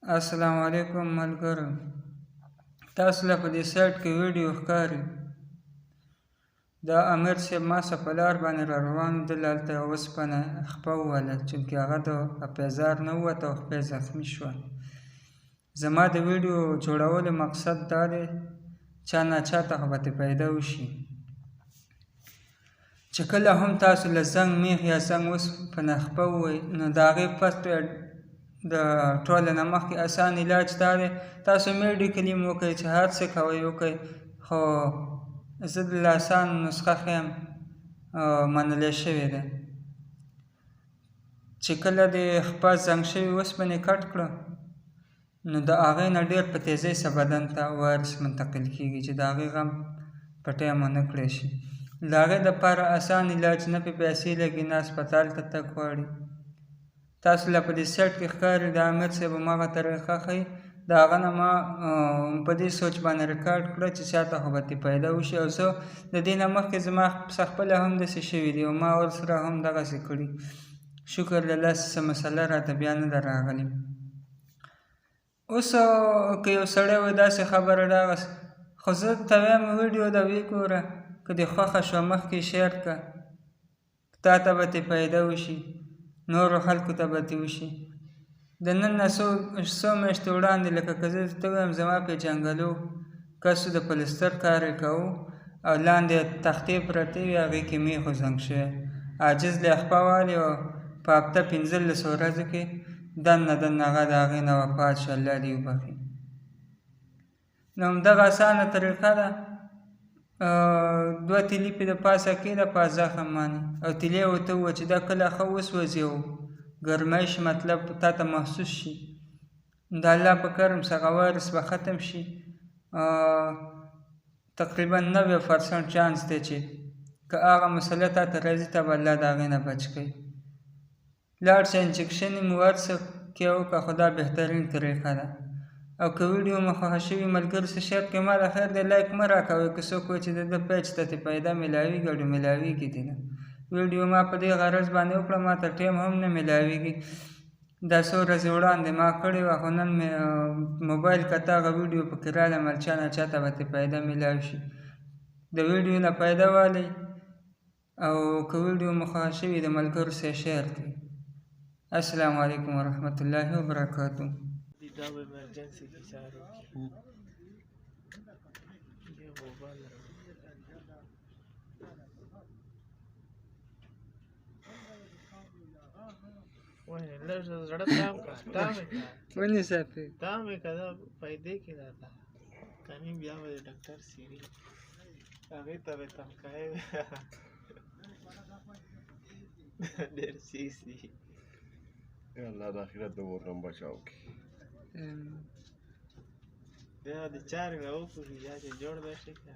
السلام علیکم ملګرو، تاسو له په دې سایټ کې ویډیو ښکاري. دا امیر صاحب ما سه په لار باندې را روان و، دلته هلته یوه اوسپنه خپه ووهله، چونکې هغه د اپیزار نه ووت او خپه یې زخمي شوه. زما د ویډیو جوړولو مقصد دا دی چا ناچاته خو به ترې پیدا وشي چې کله هم تاسو له زنګ میخ یا زنګ اوسپنه خپه ووئ، نو د هغې فرسټ ایډ د ټولو نه مخکې آسان علاج دا دی تاسو میډیکلیم وکئ، چې هر څه کوئ وکئ، خو زه دله آسان نسخه ښیم منلی شوې ده. چې کله دې خپه زنګ شوي اوسپنې کټ کړه، نو د هغې نه ډېر په تیزۍ سره بدن ته وایرس منتقل کېږي چې د هغې غم په ټایم ونه کړی شي. د هغې دپاره آسان علاج، نه پې پیسې لګي، نه هسپتال ته تګ غواړي. تاسو له په دې سایټ کې ښکاري د امیر صاحب هماغه طریقه ښیي. د هغه نه ما په دې سوچ باندې ریکارډ کړه چې چاته خو به ترې پیدا وشي، او زه د دې نه مخکې زما پسه خپله هم داسې شوي دي او ما ورسره هم دغسې کړي. شکر لله څه مسله راته بیا نه ده راغلې. اوس که یو سړی وایي داسې خبره دغسې، خو زه ته وایم ویډیو ده ویې ګوره، که دې خوښه شوه مخکې شیر کړه، تا ته به ترې پیدا وشي، نورو خلکو ته به ترې وشي. د نن نه څو میاشتې وړاندې لکه که زه ته ووایم زما پېژنګلو کس د پلستر کار یې کوو او لاندې تختې پرتې وي، هغې کې میخ زنګ شوی، عاجز له خپه والي او په هفته 15 ورځو کې دننه هغه د هغې نه وفات شو، الله دې وبخي. نو همدغه اسانه طریقه ده، 2 تیلې پې د پاسه کېږده په زخم باندې او تیلې ورته ووهه چې دا کله ښه وسوځي او ګرمۍ شي، مطلب تا ته محسوس شي، د الله په کرم څخه وایرس به ختم شي. تقریبا 90% چانس دی چې که هغه مسله تا ته راځي ته به الله د هغې نه بچ کوي. لاړ شه انجکشن یې مو هر څه کې وکړه، خو دا بهترین طریقه ده. او که ویډیو مو خوښه شوي ملګرو سره شیر کړئ. ما د خیر دی لایک مه راکوئ، که څوک وایي چې د ده پیج ته ترې پیدا میلاویږي او میلاویږي دې نه. ویډیو ما په دې غرض باندې وکړه، ما ته ټایم هم نه میلاویږي. دا څو ورځې وړاندې ما کړې وه، خو نن مې موبایل کته هغه ویډیو پکې راغلم، چا نه چاته به ترې پیدا میلاو شي. د ویډیو نه پیدا والی، او که ویډیو مو خوښه شوي د ملګرو سره شیر کړئ. السلام علیکم ورحمت الله وبرکاتہ. دا به ایمرجنسي کې چارو کې یہ موبایل وای لږ زړه تام ونیسه پې تام یې که دا پیدې کې راته کني بیا به د ډاکټر سیري هغې ته به تمکایې ډېر سیس دي. الله د آخرت د اور نه بچاو کړي. بیا د چارې نه وکړي یا چې جوړ به شي که